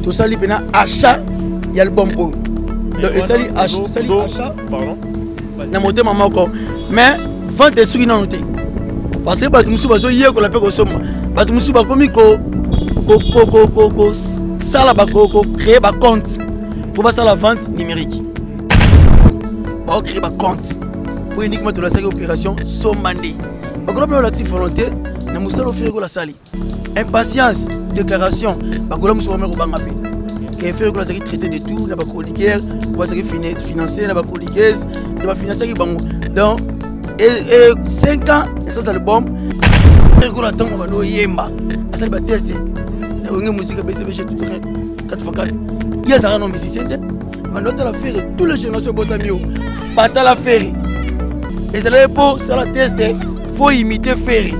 tout ça li pena achat y album o donc et ça li achat pardon na monter maman encore mais vente sur une noté parce que batu musu bazo yé ko la pe ko soma batu musu ba komi ko ça là ba ko créer ba compte pour passer la vente numérique ba créer ba compte pour uniquement de la série opération somandé ba ko la petite volonté na musalo faire ko la sali impatience déclaration ba ko la musu ba me ko banga pe qui fait que la série traité de tout na ba chroniqueur pour la série financer na ba chroniqueuse na ba financer bango donc et 5 ans et ça album que la temps ba no yemba ça ba tester na ngé musique BCB chez tout 4x4 il y a ça non musicien mais l'autre la faire tous les générations botamio pas la faire et c'est là pour ça la tester faut imiter faire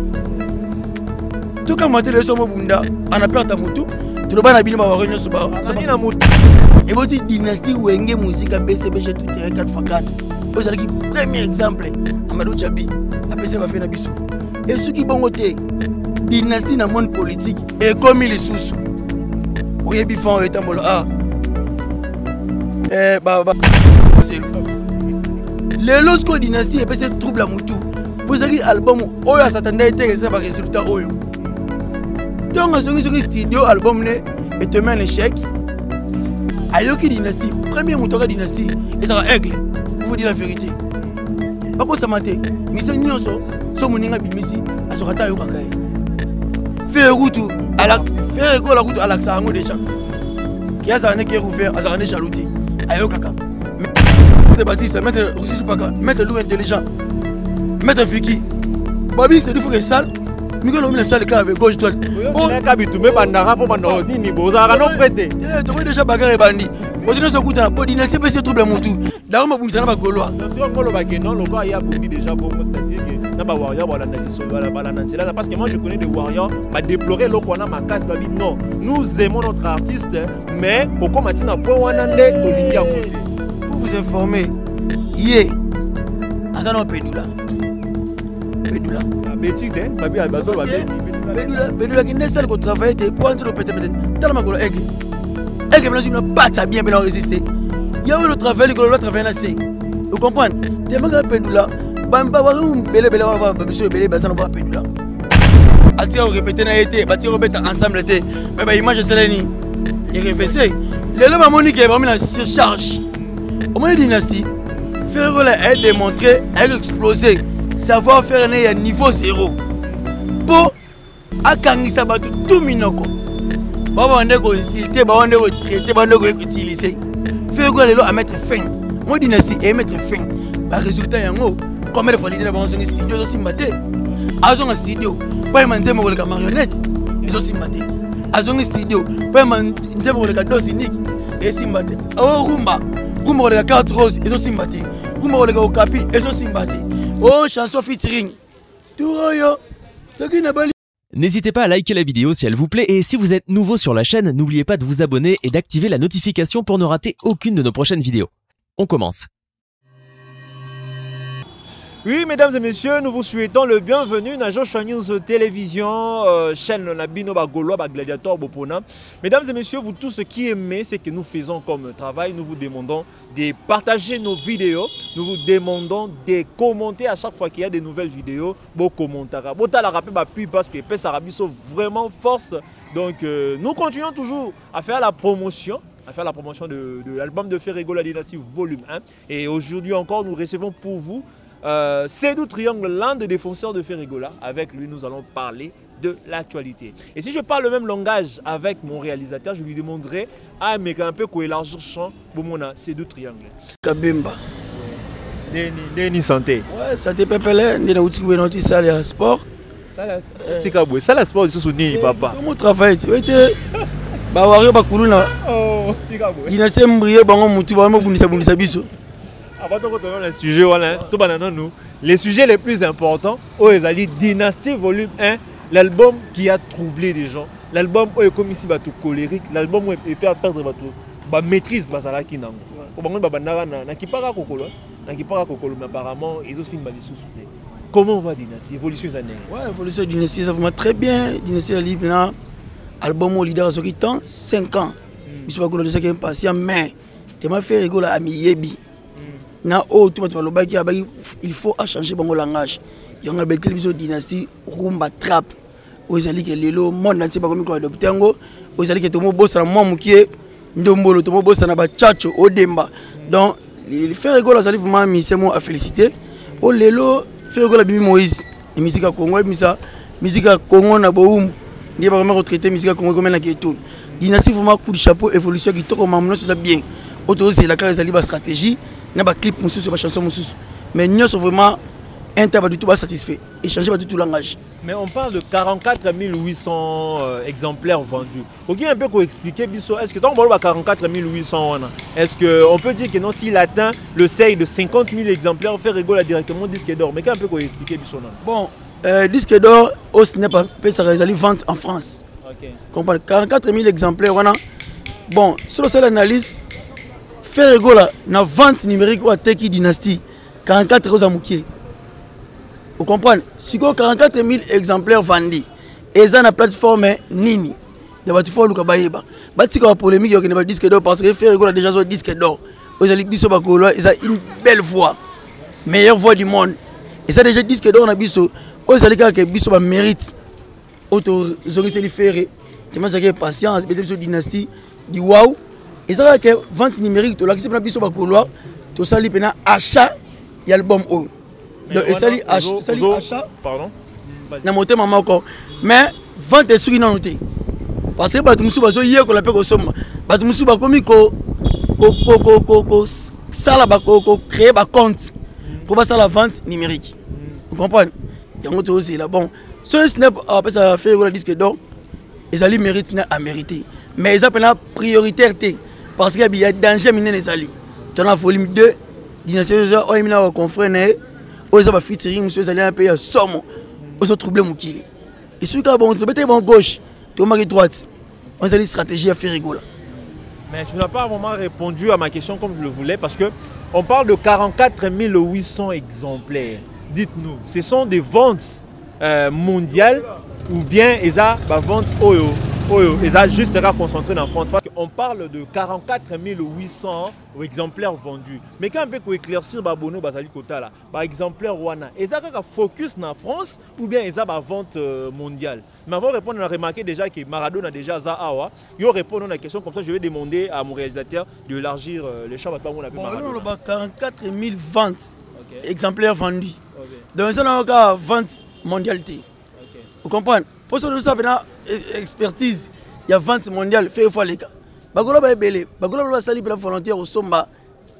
tout comme monter le son bunda on a peur ta moto tu dois na bino ba réunion so ba ça na moto et votre dynastie wenge musique BCB chez tout 4x4 vous avez le premier exemple Amadou Chabi après va faire na biso et ceux qui bon côté dynastie dans le monde politique et comme les sous oyebi fond etambola ah c'est le lorsque dynastie et peut trouble à mutu vous avez album oyo s'attendait intéressé par résultat oyo donc sur studio album né et te met un échec ayoki dynastie premier moteur dynastie et ça aigle pour vous dire la vérité pas pour ça mater mission nyonso so moninga bimisi azokata yo kakaye faire route à la faire la route à l'accès ango déjà qui a ça ne qui rouvert à ne jalousie ayo kaka mais Baptiste mettre aussi pas mettre loup intelligent mettre fiki babi c'est du faut que sale Miguel on sale ka avec gauche droite on a kabitu me bandara po bando nini bozara non prêter tu vois déjà bagarre bandi continue ce coup de la dynastie peut se trouble mutu dawo mabundisa na bagoloa attention ngolo bakeno loko ya bundi déjà pour c'est-à-dire que na ba warrior wala na liso wala bala na nzela parce que moi je connais des warriors ba déplorer loko na makasi ba bi non nous aimons notre artiste mais poko matina point wana nde to lingi yango pour vous informer yé azana pedula bêtise babi abazo ba pedula qui n'est seul qu'on travaille te point sur le peut-être tellement golo aigle bien sûr pas ça bien résister il y a le travail que l'autre travail là c'est vous comprenez des magas pedula bamba wa bele ba monsieur bele ba ça non pas pedula ati on répéter na été bati remettre ensemble été mais ba image c'est ni et réverser le lema monique ba mina surcharge au moins dynastie faire elle démontrer elle exploser savoir faire un niveau 0 pour akangisa batu tout minoko baba ndé ko insulter baba ndé ko traiter baba ndé ko utiliser faire quoi à mettre fin moi dynastie et mettre fin ba résultat yango comme il faut l'idée dans un studio aussi maté azon studio pas manzemo ko le marionnette ils aussi maté azon studio pas manzemo ko le dos unique et si maté oh rumba ko le 4 rose ils aussi maté rumba ko le okapi ils aussi maté oh chanson featuring tout yo ce qui n'a pas. N'hésitez pas à liker la vidéo si elle vous plaît et si vous êtes nouveau sur la chaîne, n'oubliez pas de vous abonner et d'activer la notification pour ne rater aucune de nos prochaines vidéos. On commence. Oui, mesdames et messieurs, nous vous souhaitons le bienvenu dans Joshua News Télévision, chaîne Nabino Bagolo, Gladiator Bopona. Mesdames et messieurs, vous tous qui aimez ce que nous faisons comme travail, nous vous demandons de partager nos vidéos, nous vous demandons de commenter à chaque fois qu'il y a des nouvelles vidéos, beau commentaire. Bon, t'as la rappel parce que PES Arabi sont vraiment force. Donc, nous continuons toujours à faire la promotion. De l'album de Ferrego La Dynastie volume 1. Et aujourd'hui encore, nous recevons pour vous Seydou Triangle, l'un des défenseurs de Ferregola. Avec lui, nous allons parler de l'actualité. Et si je parle le même langage avec mon réalisateur, je lui demanderai à un peu qu'on élargisse le champ pour mon Seydou Triangle. Kabemba. Neni santé. Ouais, santé pepele, ni na outil qui salle sport. Ça la sport, je suis papa. Comment travail? Tu étais Bawario Bakuluna. Oh, Tigabou. Dynastie Mbrié, Bango Moutou, Bango Bundisa Biso. Avant de retourner le sujet, voilà, tout nous. Les sujets les plus importants, Oezali Dynastie volume 1, l'album qui a troublé des gens, l'album où est comme ici bateau colérique, l'album où est fait perdre bateau, bah maîtrise basala qui n'a pas. Au moment où bandara n'a qui pas kokolo, n'a qui pas kokolo, mais apparemment ils aussi mal sous-souté. Comment va Dynastie, évolution des années? Ouais, évolution Dynastie, ça va très bien. Dynastie Libna, album au leader sur qui temps 5 ans. biso bakolo déjà qui impatient mais tu m'as fait rigoler à miyebi na o tout le baki il faut changer bon langage yonga betel biso dynastie rumba trap ozali ke lelo monde entier ba komi ko adopter ngo ozali ke tomo bossa na mwa mukie ndombolo tomo bossa na ba chacho odemba donc il fait rigoler azali vraiment misemo à féliciter o lelo fait rigoler Bibi Moïse musique à Congo misa musique à Congo na boum ndiye ba vraiment retraiter musique à Congo comme na keto dynastie vraiment coup de chapeau évolution qui toko mamuno ça bien auto c'est la carrière ba stratégie na ba clip mususu ba chanson mususu mais nous sommes vraiment un pas du tout satisfait et changer pas du tout langage. Mais on parle de 44 800 exemplaires vendus. Ok, un peu qu'on explique, est-ce que tant qu'on parle de 44 800, est-ce qu'on peut dire que non, s'il atteint le seuil de 50 000 exemplaires, on fait rigoler directement disque d'or. Mais qu'un peu qu'on explique, bon, disque d'or, au ce n'est pas ça réalise vente en France. Ok. Comprendre 44 000 exemplaires, voilà. Bon, sur le seul analyse, faire rigoler dans vente numérique ou à Teki Dynasty, 44 euros à Moukier. Vous comprenez? Si vous avez 44 000 exemplaires vendus, et ça na plateforme Nini, de votre fois, vous avez une polémique qui n'est pas disque d'or parce que faire rigoler déjà sur disque d'or. Vous avez dit que une belle voix, meilleure voix du monde. Et ça déjà disque d'or, vous avez dit que biso mérite. Autorisé les faire, tu m'as dit patience, peut-être sur dynastie, du wow. Et ça que vente numérique, tu l'as accepté biso bakoloa, tu as sali pena achat, il y a l'album O. Donc, et achat, pardon, na monté maman encore. Mais vente est sur une noté. Parce que bah tu me souviens que hier qu'on l'appelle au somme, bah tu me souviens comme ça là bah créer un compte pour passer la vente numérique. Vous comprenez? Il y a un autre aussi là bon. Ce snap après ça fait le disque d'or, ils allaient mériter à mériter. Mais ils appellent la priorité parce qu'il y a danger mine les alliés. Tu as volume 2, dynastie oh il m'a confrère. Ils ont featuring, monsieur, ils allaient un peu à somme. Ils ont troublé mon kill. Et celui qui a bon, gauche, tu as droite. On a une stratégie à faire rigoler. Mais tu n'as pas vraiment répondu à ma question comme je le voulais parce que on parle de 44 800 exemplaires. Dites-nous, ce sont des ventes mondiales ou bien ils ont ventes Oyo? Ils ont juste concentré en France parce qu'on parle de 44 800 exemplaires vendus. Mais quand on peut éclaircir Babono Bazali Kota là, par exemplaire Wana, ils ont focus en France ou bien ils ont une vente mondiale. Mais avant de répondre, on a remarqué déjà que Maradona a déjà Zahawa. Il répond à la question comme ça, je vais demander à mon réalisateur d'élargir les champs à Maradona. 44 000 ventes exemplaires vendus. Donc ça n'a aucune vente mondialité. Vous comprenez? Pour ça, nous avons une expertise. Il y a vente mondiale, fait fois les cas. Bagolo ba belé, bagolo ba sali pour volontaire au somba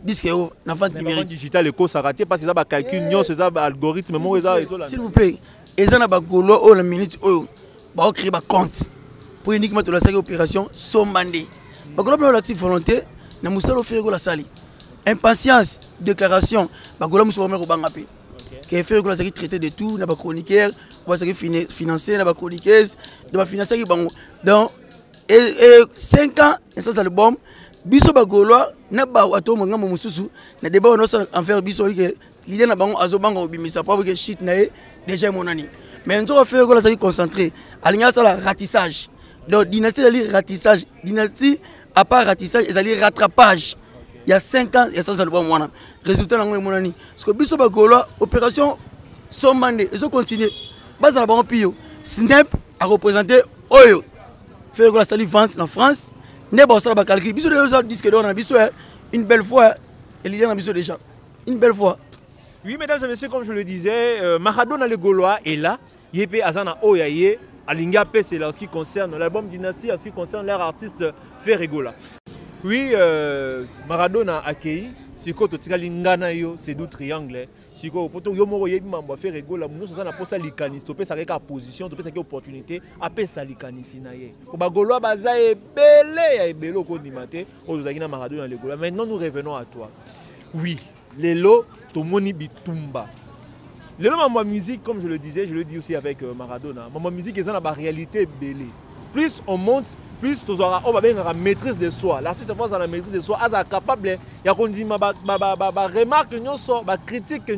disque na vente numérique digital éco ça raté parce que ça ba calcul nyon c'est ça algorithme mo ça s'il vous plaît, et ça na bagolo au la minute au ba créer ba compte pour uniquement de la série opération sombandé. Bagolo ba l'actif volontaire na musalo faire la sali. Impatience, déclaration, bagolo muso ba banga pe. Qui fait que la série traité de tout, na ba chroniqueur, ba série financer na ba chroniqueuse, de ba financer qui bango. Donc et 5 ans, et ça c'est le bon. Biso bagoloa na ba wato monga mususu na débat on en faire biso que l'idée na bango azobango obimisa pas que shit na déjà mon année. Mais on va faire que la série concentré. Alignant ça la ratissage. Donc dynastie ali ratissage, dynastie à part ratissage, ils allaient rattrapage. Il y a 5 ans, et ça c'est le bon mois. Résultat dans mon année. Parce que biso bagoloa opération sommandé, ils ont continué. Bas à bon pio. Snap a représenté Oyo. Faire que la salle vente en France, n'est pas ça la calcul. Bisous de gens disent que on a bisous une belle fois, et il y a un bisou déjà. Une belle fois. Oui, mesdames et messieurs, comme je le disais, Maradona le Gaulois est là. Yépé Azana Oyaye, Alinga P, c'est là en ce qui concerne l'album Dynastie, en ce qui concerne leur artiste Ferregola. Oui, Maradona a accueilli. Si tu as lingana yo c'est du triangle si tu poto yo moko yebi mambo faire rigola nous ça na posa likanis to pesa ka position to pesa ka opportunité apesa likanisi na ye ko bagolo baza ebele ya ebelo ko nimate o zaki na Maradona le gola. Maintenant nous revenons à toi. Oui, lelo to moni bitumba. Lelo ma musique comme je le disais, je le dis aussi avec Maradona. Ma musique est dans la réalité belé. Plus on monte, plus tu auras la maîtrise de soi. L'artiste pense à la maîtrise de soi, est capable, il y a qu'on dit ma remarque, ma critique, peut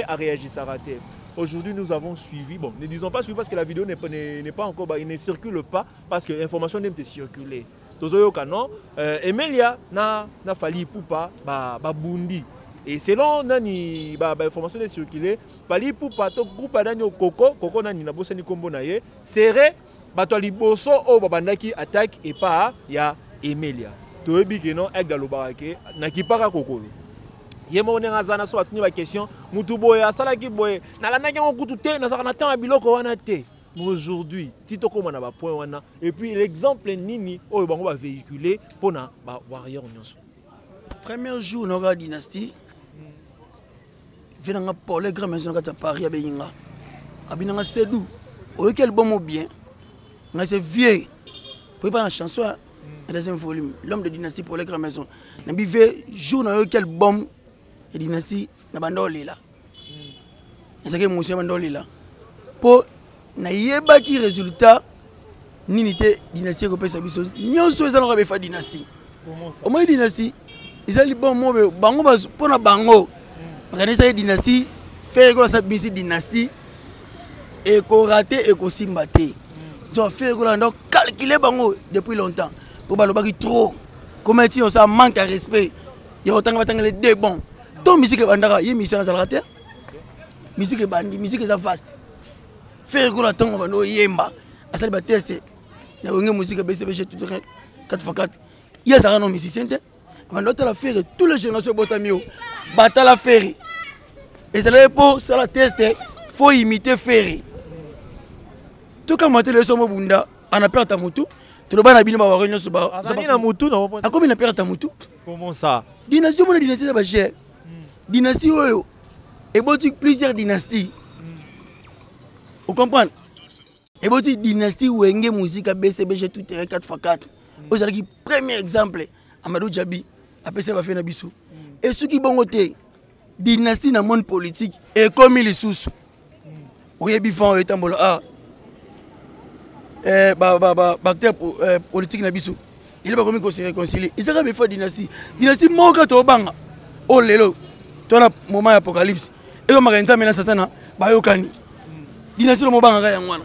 réagir, ça raté. Aujourd'hui, nous avons suivi, bon, ne disons pas suivi parce que la vidéo n'est pas encore, il ne circule pas parce que l'information n'est pas circulée. tozoyoka non Emilia na Fally Ipupa ba bundi. Et selon nani ba information est circulée, Fally Ipupa to groupe nani Coco nani na bosani kombo na ye serait bato liboso o babandaki attaque et pas ya Emilia. Toyebi ke non egda lobarake na kipaka Coco. Yemo ne ngazana so atuni ba question mutu boye asala ki boye na la naki ngokutu te na saka na temps biloko wana te. Aujourd'hui tito koma na ba point wana et puis l'exemple nini o bango ba véhiculer pona ba warrior nyonso. Premier jour na la dynastie venanga pour les grands maisons à Paris à Beyinga abinanga Sedou o quel bon mot bien na c'est vieux pour pas la chanson la deuxième volume l'homme de dynastie pour les grandes maisons na bivé jour na quel bon et dynastie na bandoli là c'est que monsieur bandoli là pour na yeba ki résultat nini te dynastie ko pesa biso nyonso ezana ko fa dynastie comment ça au moins dynastie ezali bon mo bango pour na bango organiser dynastie faire ko sa bisi dynastie et ko rater et ko simbaté donc faire ko donc calculer bango depuis longtemps pour balobaki trop comment est-il on ça manque de respect il y a autant les deux bons ton musique bandara y mission na rater musique bandi musique ça vaste faire ko la tongo bando yemba asali ba tester na ngé musique BCBG tout 4x4 il y a ça non musicien te bando la faire tous les générations botamio bata la faire et c'est là pour ça la tester faut imiter faire tout comme monter le son bunda on a perdre ta mutu tu le bana bino ba réunion so ba ça na mutu na a combien na perdre ta mutu comment ça dynastie mon dynastie ça ba cher dynastie oyo et boti plusieurs dynasties vous comprenez et boti dynastie wenge musique BCBG tout terrain 4x4 aujourd'hui premier exemple Amadou Djabi après ça va faire na biso et ceux qui bongo te dynastie na monde politique et comme les sous oyebi fan etambola acteur politique na biso il va comme se réconcilier il sera before dynastie moka to banga o lelo to na moment apocalypse et comme marenza mena satana ba yokani dynastie lo mobanga ga yangwana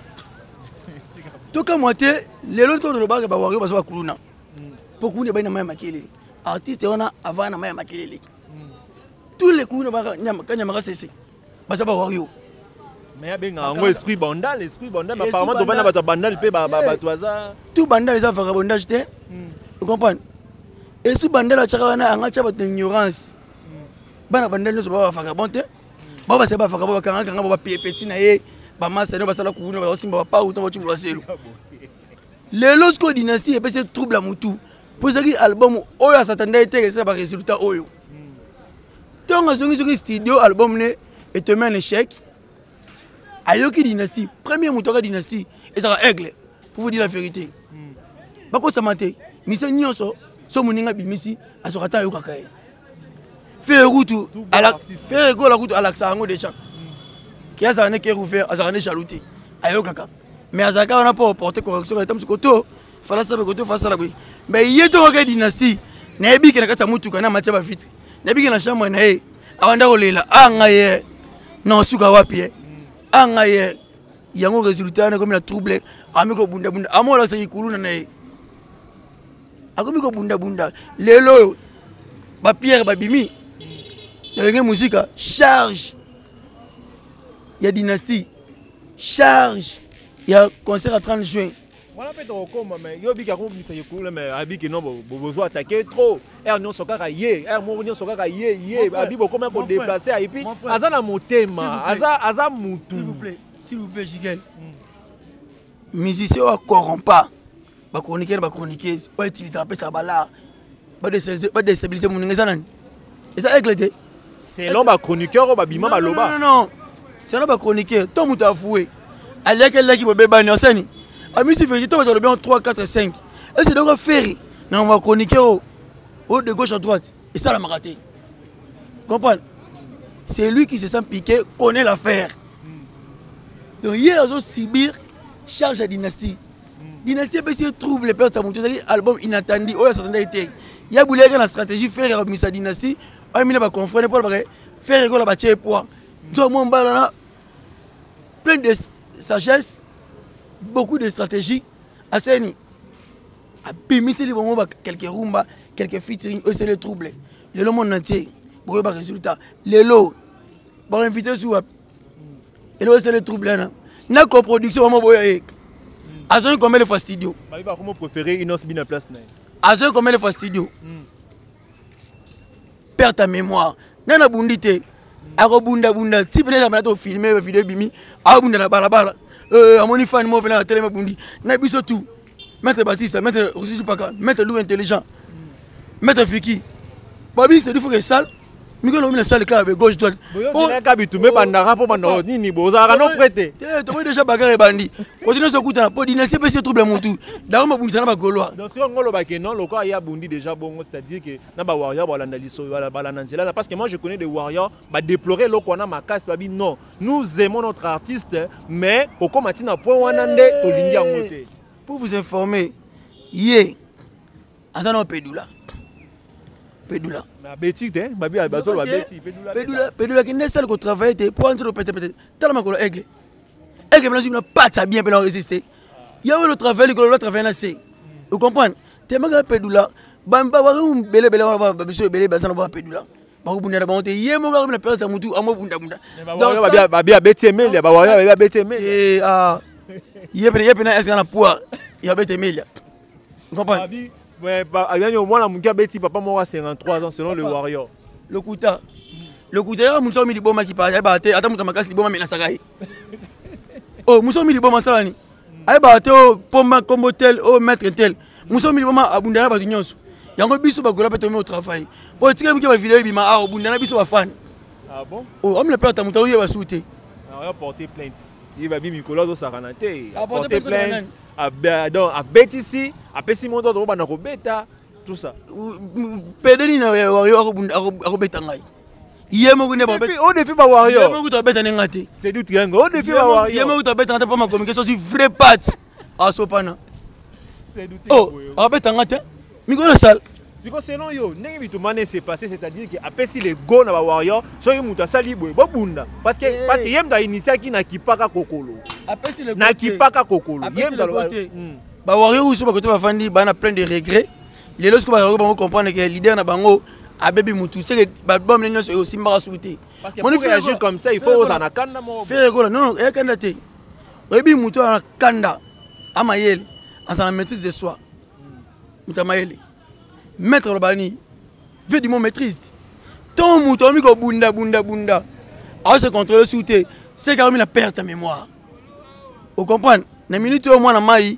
to ka moite lelo to lo banga ba wario ba so kuluna pokune ba na maya makele artiste on a avant na maya makele tous les coups de Kanyamara cessé. Basa ba wario. Mais ya benga ngo esprit bandal mais apparemment to vana ba bandal pe ba toaza. Tout bandal les vagabondage te. Vous comprenez? Et sous bandal a chaka wana anga chaba de ignorance. Bana bandal no ba vagabond te. Ba se ba vagabond kanga ba petit na ye ba masa no ba sala kuuna ba simba ba pa uto ba chubula selo. Les lorsque dynastie et peut se trouble à mutu. Pour ça que album oyo s'attendait que ça ba résultat oyo. Tant que ce studio album et te met un échec, Ayoki dynastie, premier mouton dynastie, et ça va aigle, pour vous dire la vérité. Bako Samate, Missa Nyonso, Somuninga Bimisi, à ce rata Yokakai. Faire route à la faire la route à l'Axango de Chak. Qui a zané qui est ouvert, à zané chalouti, Ayokaka. Mais à Zaka, on n'a pas porté correction, et comme koto, fallait savoir koto face à la brie. Mais il y a une dynastie, Nebi qui n'a qu'à Samutu, qui n'a pas de vite. Nabi na chambre na ye awanda kolela anga ye non suka wapi anga ye yango résultat na comme la trouble amiko bunda amola se ikuluna na ye akomiko bunda lelo ba pierre ba bimi ya musique charge ya dynastie charge ya concert à 30 juin. Voilà peut-être comme mais yo bi ka ko misa yekule mais abi ki non besoin attaquer trop non sokaka ye mo nyo sokaka ye abi bo comment ko déplacer et puis azana motema aza mutu s'il vous plaît Jigel musicien wa corrompa ba chroniqueuse ba utiliser après ça bala ba déstabiliser mon ngeza nani et ça éclaté c'est l'homme ba chroniqueur ba bima ba loba non c'est l'homme ba chroniqueur to mutu afoué allez quel qui bo beba ni osani ami si fait toi bien 3 4 5 et c'est donc faire on va chroniquer au de gauche à droite et ça la m'a raté comprendre c'est lui qui se sent piqué connaît l'affaire donc hier ils ont subir charge à dynastie peut se trouble les pertes ça monte album inattendu oh ça été il y a boulé la stratégie faire sa dynastie ah mais va confronter pour faire la bâtir poids donc mon balana plein de sagesse beaucoup de stratégies. Aseni, abimiseli bango ba quelques rumba quelques featuring eux c'est le trouble le monde entier pour ba résultat lelo ba invité sur et là c'est le trouble là na coproduction vraiment boya azo combien de fois studio ba ba comment préférer Inos Bina place na azo combien de fois studio perds ta mémoire nana bundité ako bunda type les amana to filmer vidéo bimi a bunda na balabala amoni fan mo pena télé bundi na biso tout maître Baptiste maître Rossi Paka maître Lou intelligent maître Fiki babi c'est du faut que salle miko no mina salle ka gauche droite on ka bitumé bandara po bando nini bozara non prêter to déjà bagarre bandi continue ce coup na po dynastie pe trouble mutu dawo mabundisa na ba goloa donc si on ngolo ba ke non loko ya bundi déjà bongo c'est-à-dire que na ba warrior ba landa liso ba lanzela parce que moi je connais des warriors ba déplorer loko na makasi babi non nous aimons notre artiste mais au komati na point wana nde to lingi yango te pour vous informer yé azana Pedula Pedula na beti te babi bazo ba beti Pedula qui n'est seul qu'on travaille te pour entrer peut-être tellement qu'on aigle bien pas ça bien pour résister il y a le travail que le travail là c'est vous comprenez tellement que Pedula bamba wa bele ba biso bele ba sana ba Pedula ba bunda ba monte yemo ga na perdre mutu amo bunda donc babi beti emeli ba wa babi beti emeli yé na est-ce qu'on a pouvoir il y a beti emeli vous comprenez ouais, au moins la Munga Betty papa moi 53 ans selon le warrior. Le Kouta ya Moussa Miliboma qui parle ba te ata Moussa Makasi Liboma mena sakai. Oh Moussa Miliboma salani. Ay ba te o pomba comme hôtel au maître tel. Moussa Miliboma abundana ba nyonso. Yango biso ba gola pete au travail. Pour tika mki ba vidéo bima a abundana biso ba fan. Ah bon? Oh on me le père ta mutaou ya ba souté. On va porter plainte. Il va bien Nicolas au Saranate. Porter plainte. Donc à Betty ici, à Pessimo d'autres bana ko beta tout ça. Pedeni na warrior ko beta ngai. Yemo ko ne ba beta. Au défi ba warrior. Yemo ko to beta ngati. C'est du triangle. Au défi ba warrior. Yemo ko to beta ngata pas ma communication sur vrai pat. A sopana. C'est du triangle. Oh, beta ngata. Mi ko na sal. Siko selon yo, ndenge bitumane s'est passé, c'est-à-dire que après si les go na ba warrior, so yo muta sali boy, bo bunda. Parce que yem da initié qui na kipaka kokolo. Après si le na kipaka kokolo. Yem da côté. Ba warrior ou so ba côté ba fandi ba na plein de regrets. Les lorsque ba warrior ba comprendre que leader na bango a bébé mutu, c'est que ba bom les nyonso aussi mba souté. Parce que pour réagir comme ça, il faut oser na kanda mo. Faire gola non, e kanda te. Obi mutu na kanda amayel, en sa maîtrise de soi. Mutamayele. Maître Lobani, veut du mot maîtrise. Ton mouton, miko bunda. À se contrôler sous tes, c'est car il a perdu ta mémoire. Vous comprenez? Na minute au moins na mai,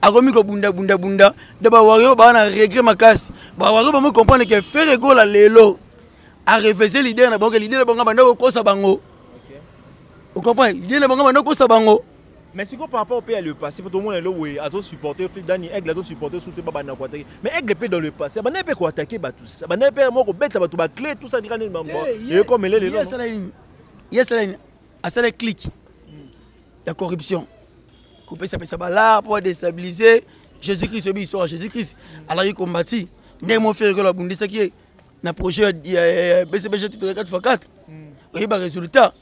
a remis ko bunda. De ba wario ba na regret ma casse. Ba wario ba me comprendre que faire ego la lelo. A réfléchir l'idée na banque l'idée na banque bando ko sa bango. Vous comprenez? L'idée na banque bando ko sa bango. Mais si par rapport au pays le passé, tout le monde est là où a supporté Dani Aigle a supporté sous baba na ko attaquer. Mais Aigle peut dans le passé, ba na peut ko attaquer ba tout ça. Ba na peut mo ko beta ba tout ba clé tout ça dira ni mambo. Et comme les là. Yes là. À ça les clics. La corruption. Couper ça ça là pour déstabiliser Jésus-Christ c'est histoire Jésus-Christ. Alors il combattit. Ndé mo faire que la bundi ça qui est na projet BCBG tout 4x4. Oui ba résultat.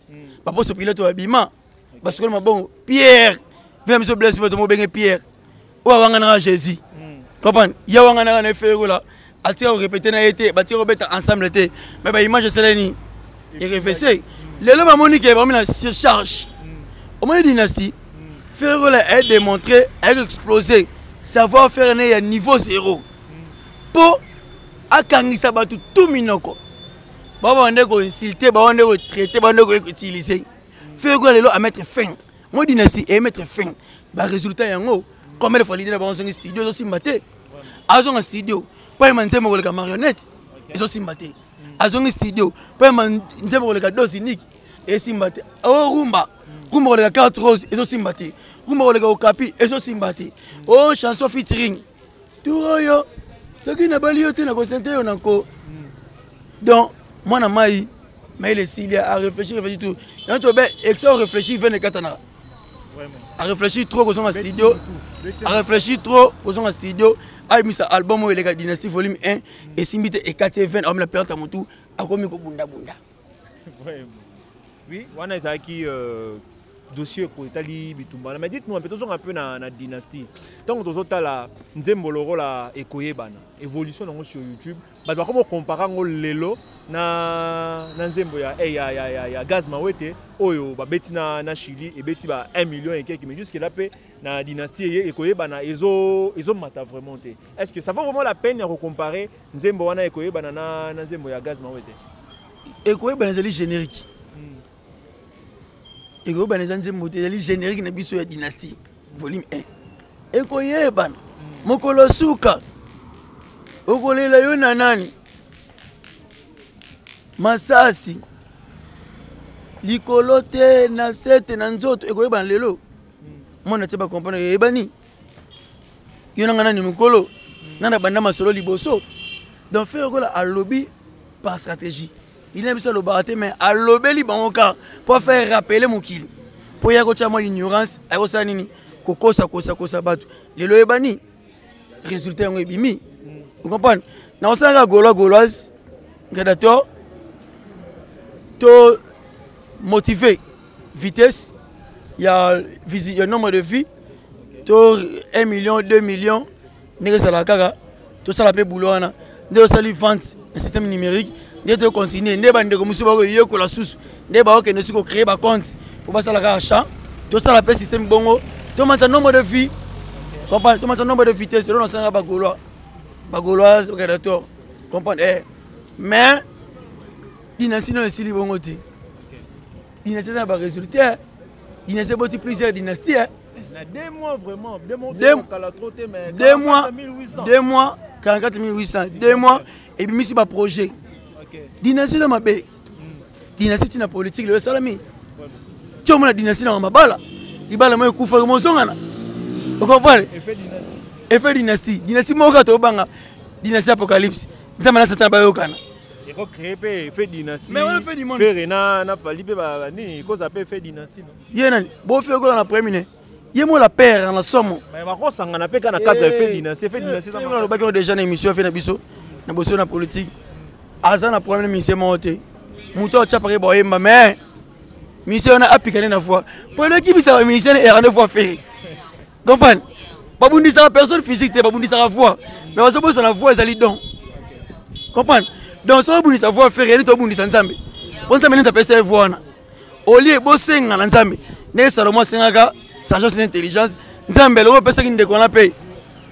Ba pour ce pilote au habillement. Parce que bon Pierre vient me blesser pour me benga Pierre ou wangana Jésus comprendre ya wangana na faire là atira répéter na été bâtir robeta ensemble été mais ba image seleni et réfléchir les là monique ba mina surcharge au moins dynastie faire là est démontrer est exploser savoir faire né à niveau 0 pour akangisa batu tout minoko ba bande ko insulter ba bande ko traiter ba bande ko utiliser faire quoi à mettre fin moi dynastie et mettre fin ba résultat yango comme il faut l'idée dans un studio aussi maté azon un studio pas manze mo le marionnette et aussi maté azon un studio pas manze mo le dose unique et aussi maté oh rumba le carte rose et aussi maté rumba le okapi et aussi maté oh chanson featuring tout yo ce qui n'a pas lieu te na ko senté on encore donc moi na mai mais les s'il a réfléchir tout quand tu ben exo réfléchir 24 ans à réfléchir trop aux en studio à réfléchir trop aux en studio a mis sa album les gars Dynasty volume 1 et simbité et 420 on la perte à mutu a komi ko bunda oui wana ezaki dossier pour Italie bitumba. Mais dites-nous un peu dans la dynastie. Donc nous autres là, nzembo loro la ekoyebana. Évolution sur YouTube. Bah comment comparer lelo na nzembo ya Gaz Mawete oyo ba beti na Chili et beti ba 1 million et quelques mais jusque là pe na dynastie ekoyebana ezo mata vraiment. Est-ce que ça vaut vraiment la peine de comparer nzembo wana ekoyebana na nzembo ya Gaz Mawete? Ekoyebana c'est générique. Ekoyebana c'est générique na biso ya dynastie volume 1. Ekoyebana mokolo suka okolela yo na nani masasi likolo te na sete na nzoto ekoyebana lelo mona te ba comprendre yebani yo na nani mokolo nana banda masolo liboso donc faire ko la alobi par stratégie il aime ça le baraté mais alobeli bangoka pour faire rappeler mokili pour ya ko tia moi ignorance ayo sa nini kokosa bato lelo yebani résultat ngo ebimi. Vous comprenez? Dans le gauloise, prédateur, to motivé, vitesse, il y a un nombre de vies, to 1 million, 2 millions, n'est-ce pas tout ça la paix boulot, n'est-ce pas vente un système numérique, n'est-ce pas continuer, n'est-ce pas comme si vous avez la source, n'est-ce pas que nous créer un compte pour passer la achat, tout ça la paix système bongo, tout le nombre de vies, comprenez? Tout le nombre de vitesses, c'est dans le gaulois. Bagoloise, prédateur, comprenez? Mais, dynastie non est si libre. Dynastie n'a pas résultat. Dynastie a plusieurs dynasties. 2 mois vraiment. 2 mois, 44 800. 2 mois, et puis ici, projet. Dynastie dans ma baie. Dynastie dans la politique, le salami. Tu as la dynastie dans ma bala. Il va la main coup faire mon son. Vous comprenez? Effet dynastie. Dynastie moka to banga. Dynastie apocalypse. Nzama na satan ba yokana. Il faut créer effet dynastie. Mais on fait du monde. Faire na pali pe ba ni cause appelle effet dynastie. Yena bo fait ko na premier. Yemo la père na somo. Mais ba ko sanga na pe kana cadre effet dynastie. Effet dynastie ça. On ba ko déjà na émission fait na biso. Na bosso na politique. Aza na problème mission monté. Muto cha pare bo yemba mais mission na apikane na fois. Pour l'équipe ça mission est rendez fois faire. Comprenez? Babundi sa personne physique, babundi sa voix. Mais on se pose la voix, elle est donc. Comprends? Donc, si on sa voix, faire rien, on sa nzambe. Pour ça, maintenant, tu appelles ça voix. Au lieu de bosser en nzambe, n'est-ce pas seulement sagesse d'intelligence, nzambe, le personne qui a payé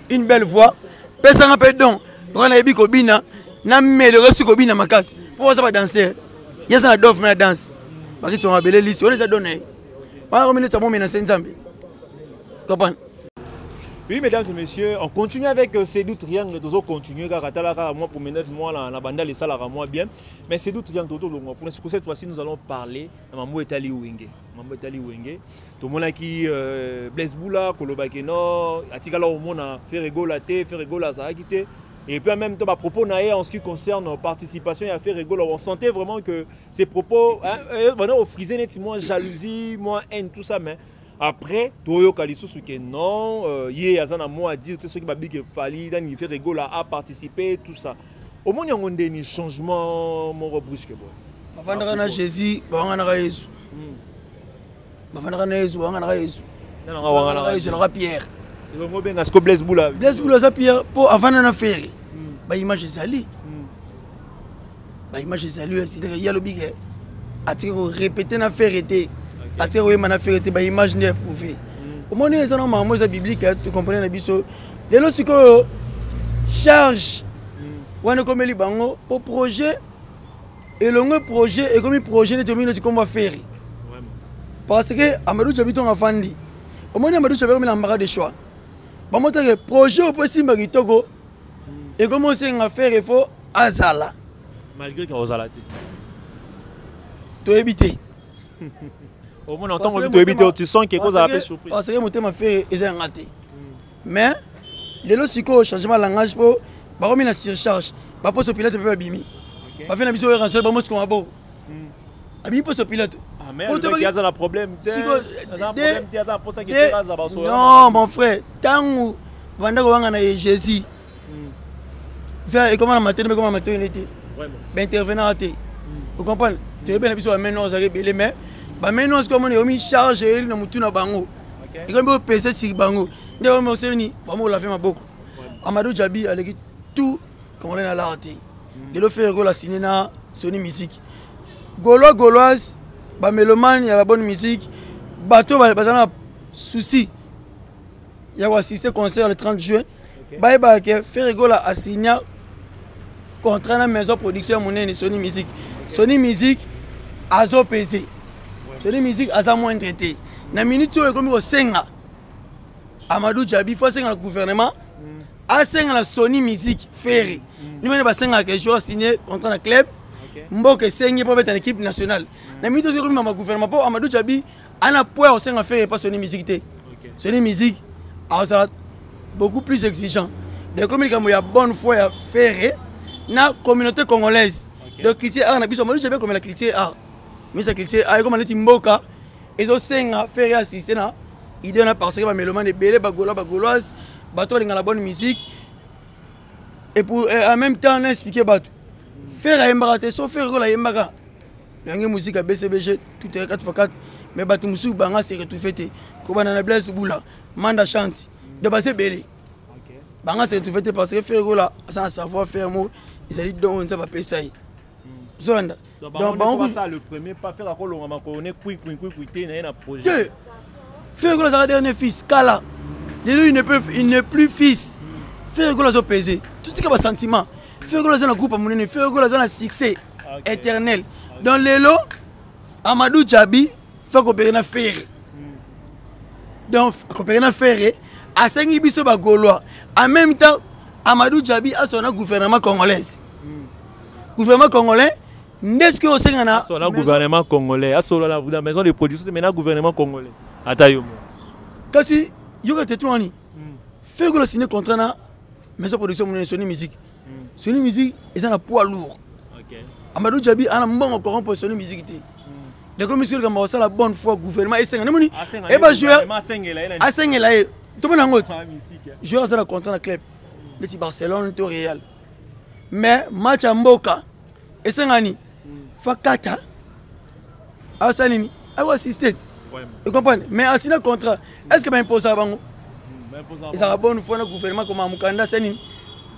une belle voix, personne a payé donc. On a dit Kobina, n'a mis le reçu Kobina ma casse. Pourquoi ça va danser? Il y a ça dans la danse. Parce qu'ils sont appelés liste, on les a donné. On a mis le moment dans nzambe. Comprends? Oui, mesdames et messieurs, on continue avec Sédou Triangle. Nous continuons moi pour mener moi la bande les salles moi bien. Mais Sédou Triangle pour cette fois-ci nous allons parler de Mambo Etali Wenge. Mambo Etali Wenge. Tout le monde qui Blaise Boula, Kolobakeno, Atikala au monde a fait rigoler, fait rigoler ça a quitté. Et puis en même temps, à propos en ce qui concerne participation et à faire rigoler, on sentait vraiment que ces propos, au frisé nettement jalousie, moins haine, tout ça, mais après, Toyo Kalisou que non, il y a un mot à dire, ce qui va bien qu'il fallait, il fait rigoler à participer, tout ça. Au moins, il y a un changement, mon brusque. Avant de Jésus, on a Jésus. Avant de Jésus, on a Jésus. On a Jésus, Pierre. C'est le mot bien, ce que Blaise Boula. Blaise Boula, ça Pierre, pour avant de faire, bah image Zali. Bah image Zali, c'est-à-dire il y a le big. A-t-il répété na faire été. A-t-il oui man a fait été, bah image n'est prouvé. Au moins les gens ont la biblique, tu comprends la biso. De là c'est que charge. On est comme les bango pour projet et le projet est comme un projet n'est terminé comme va faire. Parce que Amadou Jabiton a fandi. Au moins Amadou Jabiton a marre de choix. Bah moi le projet au possible Togo et commencer à faire il faut azala. Malgré qu'on azala. Tu éviter. Au moins en tant que tu éviter tu sens quelque chose à la surprise. Parce que mon thème a fait est raté. Mais les lorsqu'il changement de langage pour bah on met la surcharge. Bah pour ce pilote peut abîmer. Bah faire la mission rationnelle bah moi ce qu'on a beau. Abîmer pour ce pilote. Mais il y a un problème. Non, mon frère, quand vous vendez Jésus, et comment la matinée, comment la matinée était, intervenant à thé. Vous comprenez? Tu es bien habitué à mener nos arrêts, mais bameno sikoyo moni yomi charge eli na mutu na bango ekombi opesa sur bango nde bamo oseni bamo olafe maboko Amadou Djabi aleki tout congolais na l'art te lelo fe rôle signé na Sony Music gauloise bamélomane ya babonne musique bato baza na souci ya koassister concert le 30 juin bayebake fe rigolo asigné contrat na maison production ya monene Sony Music Sony Music azo pesé Sony Music aza moins traité na minute oyo ekomi kosenga Amadou Djabi fo asenga na gouvernement asenga na Sony Music ferry nimene basenga ke joueur signé contrat na club mboka esengi po beta na équipe nationale na minute oyo ekomi na gouvernement po Amadou Djabi ana poids osenga ferry pas Sony Music te Sony Music a beaucoup plus exigeant de communication ya bonne foi ya ferry na communauté congolaise donc culture art na biso Amadou Djabi comme la culture art mais sa culture art comme na mboka ezo senga ferry assister na idée na parce que ba mélomane belé ba gauloise bato linga la bonne musique et pour en même temps on expliquer bato faire yembaka te so faire la yembaka langue musique à BCBG tout est 4x4 mais bato musu banga se retrouver te ko bana na Blaise Boula manda chante de passer belé banga se retrouver parce que faire la sans savoir faire mot ils allaient donc on ça va payer zonda donc bon ça le premier pas faire la colonne ma connaît kui na projet faire que la dernier fils kala il n'est plus fils faire que la pesé tout ce qui est sentiment faire que la groupe monene faire que la succès éternel dans les lots Amadou Djabi fait coopérer na faire donc coopérer na faire à 5 biso ba gaulois en même temps Amadou Djabi a son gouvernement congolais gouvernement congolais n'est-ce que au Sénégal son gouvernement congolais a solo la maison de production c'est maintenant gouvernement congolais atayo kasi yoka tetwani fait que le signer contrat na maison production mon Sony Music Sony Music ils ont un poids lourd Amadou Djabi a un bon encore pour Sony Music te de comme monsieur comme ça la bonne foi gouvernement et senga nemoni et ba joueur asengela e to bona ngoti joueur za la contrat na club le Barcelone to Real mais match à mboka et sengani fakata asanini awa assisté vous comprenez mais asina contrat est-ce que ba impose à bango ils ont bonne foi na gouvernement comme Mukanda seni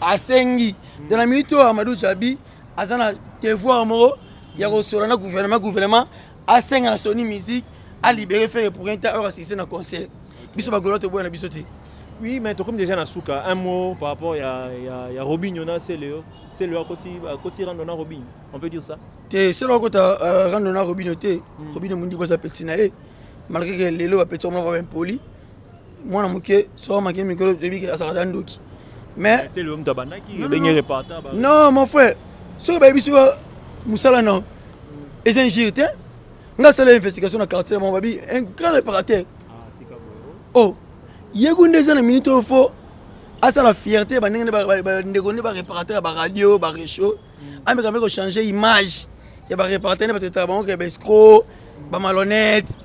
asengi dans la minute Amadou Djabi azana devoir moro ya ko solo na gouvernement asenga na Sony Music a libérer faire pour heure assister na concert biso ba golote boya na biso te. Oui, mais comme déjà na souka un mot par rapport ya Robinho na c'est le côté randona Robinho, on peut dire ça. C'est le côté randona Robinho te Robinho mundi boza petit na malgré que lelo ba petit on va impoli moi na muke so ma ke micro de bi ça va ndoki mais c'est le homme tabana qui benye repartant. Non mon frère, so ba biso musala non et c'est un jirité nga sala investigation na quartier mon babi un grand réparateur. Oh yegunde za na minute au faux asa la fierté ba ndenge ba ndeko ba réparateur ba radio ba réchaud ameka meko changer image ya ba réparateur ne peut-être ba que ba escroc ba malhonnête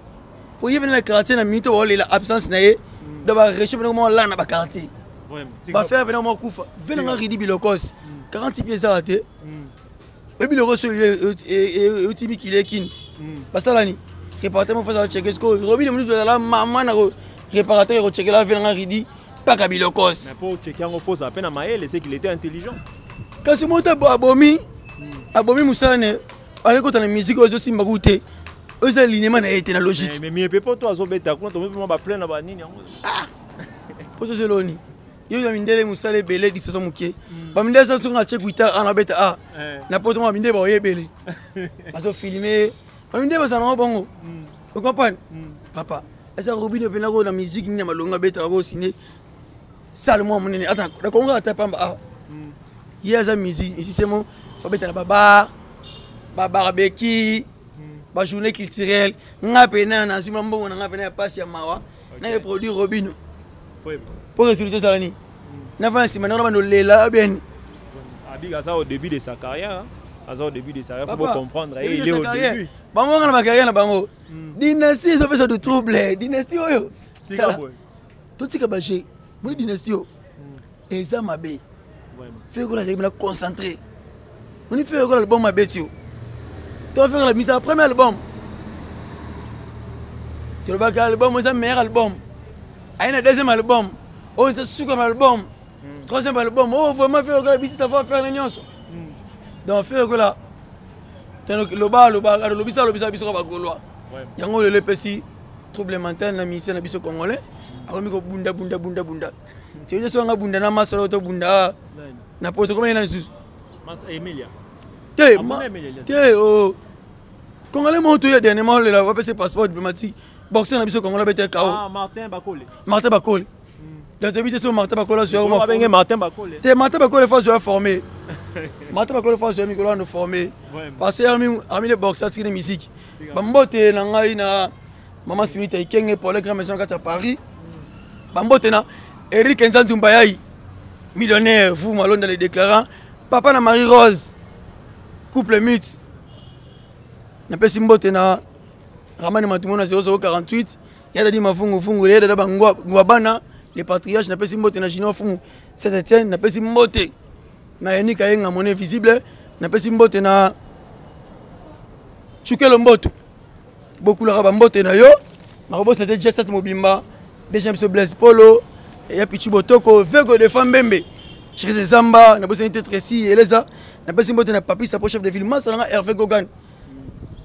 pour y venir na quartier na minute o la absence na ye de ba réchaud mo la na ba quartier ba faire venir mo kufa venir ridi bilokos 40 pieds à raté et puis le reçu et ultimi qu'il est kinti parce que là ni réparateur mo faisait checker ce que Robin minute la maman na réparateur au checker la venir ridi pas kabilokos mais pour checker en faux à peine à Maël c'est qu'il était intelligent quand c'est monté abomi musane avec quand la musique aux aussi mbagouté eux alignement na été na logique mais mieux pas toi zobeta quand on veut ba plein na ba nini pour ce loni yo ya mindele musale belé di saison mukie ba mindele ça sur na check 8 ans na beta na poto ma mindele ba oyebele aso filmer ba mindele ba ça na bongo vous comprenez papa esa Robinho pena ko na musique ni malonga beta ko signer salement monene attends da ko ngata pamba yeza musique ici c'est mon fa beta na baba barbecue ba journée culturelle nga pena na sima mbongo nga pena passe ya mawa na les produits Robinho pour résulter ça ni na va sima na ba no lela bien Abiga ça au début de sa carrière au début de sa carrière faut comprendre il est au début bango na ba carrière na bango dynastie ça fait ça de trouble dynastie oyo tout ce que ba j'ai mon dynastie et ça m'a bé fait que là j'ai me concentrer on fait que l'album m'a bé tu dois faire la mise à premier album Tu le bac album, c'est un meilleur album. Il y a un deuxième album. Oh, c'est sous comme album. Troisième album. Oh, vraiment, faire que la bise, ça va faire les nuances. Donc, faire que là. Le bas, le bisa, le bisa, le bisa, il y a un le PC, trouble mental, la mission, la biso congolais. Alors, il y a bunda, bunda, bunda, bunda. Tu veux dire, bunda, na masse, l'auto bunda. N'importe comment il y a des Emilia. Tiens, oh. Congolais, mon tour, dernièrement, il a passé passeport diplomatique. Boxer, la biso congolais, était KO. Ah, Martin Bakole. Martin Bakole. Dans tes vidéos, Martin Bakole, sur Martin Bakole. Martin Bakole, il faut se former. Martin Bakole, il faut se former. Parce que ami les boxeurs, c'est une musique. Bambote, na maman Sunita, Ikenge, pour les grandes maisons à Paris. Bambote, na Eric Nzanzumbayaï, millionnaire, vous, malone dans les déclarants. Papa, na Marie-Rose, couple mythe. N'a pas Simbote, na Ramane Matumona 0048. Il y a des mafungu, il y a des Guabana. Les patriarches n'a pas Simbote, na Gino Fungu. Saint-Etienne, n'a pas Simbote. Na Yannick Ayenga, monnaie visible. N'a pas Simbote, na Chuke Lomboto. Beaucoup de rabambote na yo. Marobo c'était déjà cette mobimba. Déjà M. Blaise Polo. Et Pichu Botoko. Vego de Fambembe. Chez Zamba. N'a pas été Tracy et Eleza. N'a pas Simbote na papi. Sa chef de ville. Moi, ça n'a Hervé Gogan.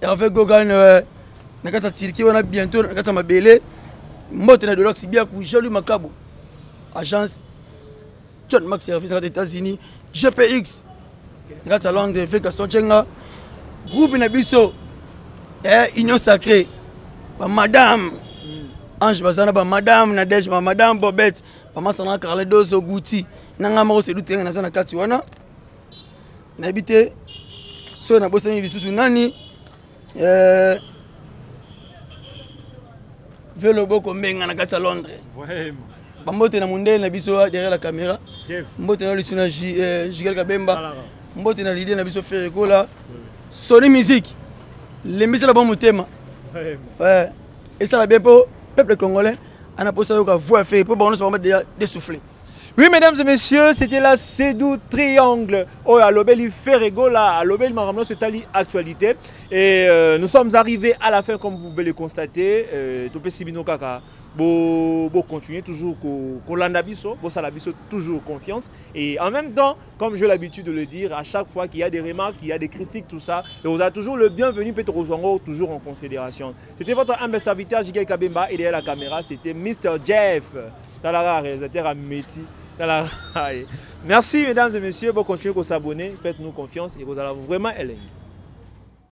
Hervé Gogan. N'a pas Tilki. On a bientôt. N'a pas Mabele. Mbote na de l'Oxibia. Jaloux Macabo. Agence. John Max Service aux États-Unis. GPX. N'a pas langue de Gaston Chenga. Groupe Nabiso. Union sacrée, madame Ange Bazana, madame Nadège, madame Bobette, Masana Carledos Gouti, Nangamo c'est l'outil na Katiwana. N'habité, so na bossé Visusu Nani, vélo boko menga na Kati à Londres. Bambote na Mundé na biso derrière la caméra. Mbote na Lucina Jigel Kabemba. Mbote na l'idée na biso Ferreco là. Sony Musique. Les mises là-bas mon thème. Ouais. Et ça va bien pour le peuple congolais. On a posé la voix fait pour nous permettre de souffler. Oui, mesdames et messieurs, c'était la Cédou Triangle. Oh, à l'Obel, il fait rigolo là. À l'Obel, ma c'est tali actualité. Et nous sommes arrivés à la fin, comme vous pouvez le constater. Topé Sibino Kaka. Bon continuer toujours qu'on l'andabiso, bon ça l'abiso toujours confiance et en même temps comme j'ai l'habitude de le dire à chaque fois qu'il y a des remarques, qu'il y a des critiques tout ça, et vous avez toujours le bienvenu peut-être rejoindre toujours en considération. C'était votre humble serviteur Jigel Kabemba et derrière la caméra c'était Mr Jeff, Talara réalisateur à Métis. Merci mesdames et messieurs, bon continuer à s'abonner, faites-nous confiance et vous allez vraiment aimer.